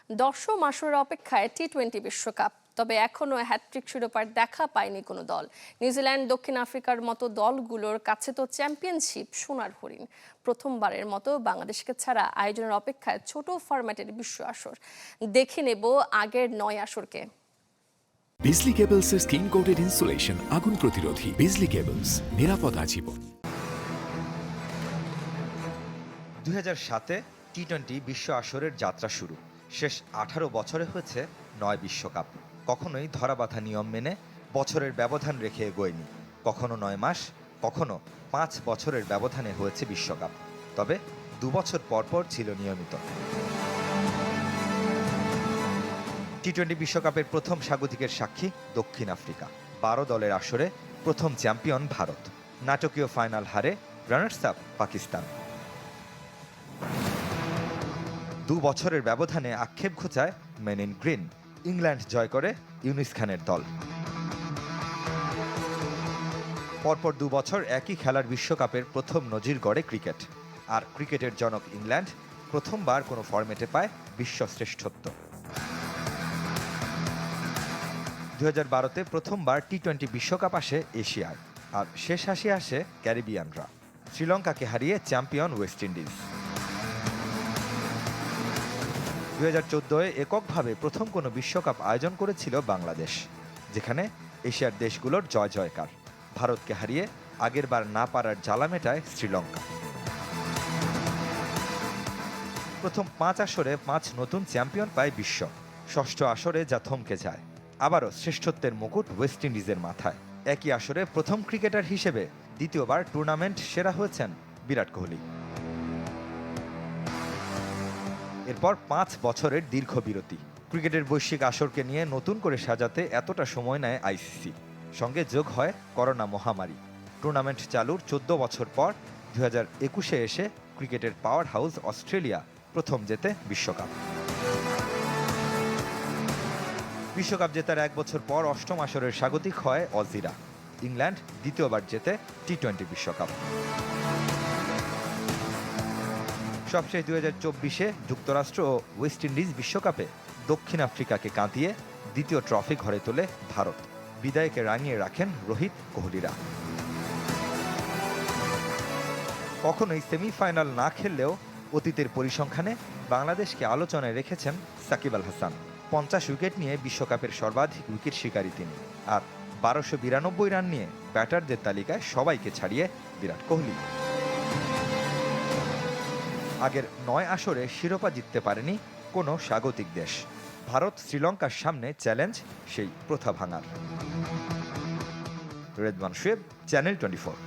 দশম আসরের অপেক্ষায় টি-20 বিশ্বকাপ, তবে এখনো হ্যাটট্রিক শিরোপার দেখা পায়নি কোনো দল। নিউজিল্যান্ড, দক্ষিণ আফ্রিকার মতো দলগুলোর কাছে তো চ্যাম্পিয়নশিপ সোনার হরিণ। প্রথমবারের মতো বাংলাদেশকে ছাড়া আয়োজনের অপেক্ষায় ছোট ফরম্যাটের বিশ্ব আসর। দেখে নেব আগের 9 আসরকে। বিজলি কেবলসের স্কিন কোটেড ইনসুলেশন আগুন প্রতিরোধী। বিজলি কেবলস, নিরাপদ আজীবন। 2007-এ টি-20 বিশ্ব আসরের যাত্রা শুরু। শেষ 18 বছরে হয়েছে 9 বিশ্বকাপ। কখনোই ধরাবাঁধা নিয়ম মেনে বছরের ব্যবধান রেখে এগোয়নি। কখনো 9 মাস, কখনো 5 বছরের ব্যবধানে হয়েছে বিশ্বকাপ। তবে 2 বছর পরপর ছিল নিয়মিত। টি-20 বিশ্বকাপের প্রথম স্বাগতিকের সাক্ষী দক্ষিণ আফ্রিকা। 12 দলের আসরে প্রথম চ্যাম্পিয়ন ভারত। নাটকীয় ফাইনাল হারে রানার্স আপ পাকিস্তান। 2 বছরের ব্যবধানে আক্ষেপ ঘোচায় মেন ইন গ্রিন। ইংল্যান্ড জয় করে ইউনুস খানের দল। পরপর 2 বছর একই খেলার বিশ্বকাপের প্রথম নজির গড়ে ক্রিকেট। আর ক্রিকেটের জনক ইংল্যান্ড প্রথমবার কোনো ফরম্যাটে পায় বিশ্ব শ্রেষ্ঠত্ব। 2012-তে প্রথমবার টি-20 বিশ্বকাপ আসে এশিয়ায়, আর শেষ হাসি আসে ক্যারিবিয়ানরা। শ্রীলঙ্কাকে হারিয়ে চ্যাম্পিয়ন ওয়েস্ট ইন্ডিজ। 2014-এ এককভাবে প্রথম কোনো বিশ্বকাপ আয়োজন করেছিল বাংলাদেশ, যেখানে এশিয়ার দেশগুলোর জয় জয়কার। ভারতকে হারিয়ে আগেরবার না পারার জ্বালা মেটায় শ্রীলঙ্কা। প্রথম 5 আসরে 5 নতুন চ্যাম্পিয়ন পায় বিশ্ব। ষষ্ঠ আসরে যা থমকে যায়। আবারও শ্রেষ্ঠত্বের মুকুট ওয়েস্ট ইন্ডিজের মাথায়। একই আসরে প্রথম ক্রিকেটার হিসেবে দ্বিতীয়বার টুর্নামেন্ট সেরা হয়েছেন বিরাট কোহলি। এরপর 5 বছরের দীর্ঘ বিরতি। ক্রিকেটের বৈশ্বিক আসরকে নিয়ে নতুন করে সাজাতে এতটা সময় নেয় আইসিসি। সঙ্গে যোগ হয় করোনা মহামারী। টুর্নামেন্ট চালুর 14 বছর পর 2021-এ এসে ক্রিকেটের পাওয়ার হাউস অস্ট্রেলিয়া প্রথম জেতে বিশ্বকাপ। বিশ্বকাপ জেতার 1 বছর পর অষ্টম আসরের স্বাগতিক হয় অজিরা। ইংল্যান্ড দ্বিতীয়বার জেতে টি-20 বিশ্বকাপ। সবশেষ 2024-এ যুক্তরাষ্ট্র ও ওয়েস্ট ইন্ডিজ বিশ্বকাপে দক্ষিণ আফ্রিকাকে কাঁদিয়ে দ্বিতীয় ট্রফি ঘরে তোলে ভারত। বিদায়কে রাঙিয়ে রাখেন রোহিত, কোহলিরা। কখনোই সেমিফাইনাল না খেললেও অতীতের পরিসংখ্যানে বাংলাদেশকে আলোচনায় রেখেছেন সাকিব আল হাসান। 50 উইকেট নিয়ে বিশ্বকাপের সর্বাধিক উইকেট শিকারী তিনি। আর 1292 রান নিয়ে ব্যাটারদের তালিকায় সবাইকে ছাড়িয়ে বিরাট কোহলি। আগের 9 আসরে শিরোপা জিততে পারেনি কোনো স্বাগতিক দেশ। ভারত শ্রীলঙ্কার সামনে চ্যালেঞ্জ সেই প্রথা ভাঙার। রেদওয়ান শোয়েব, চ্যানেল 24।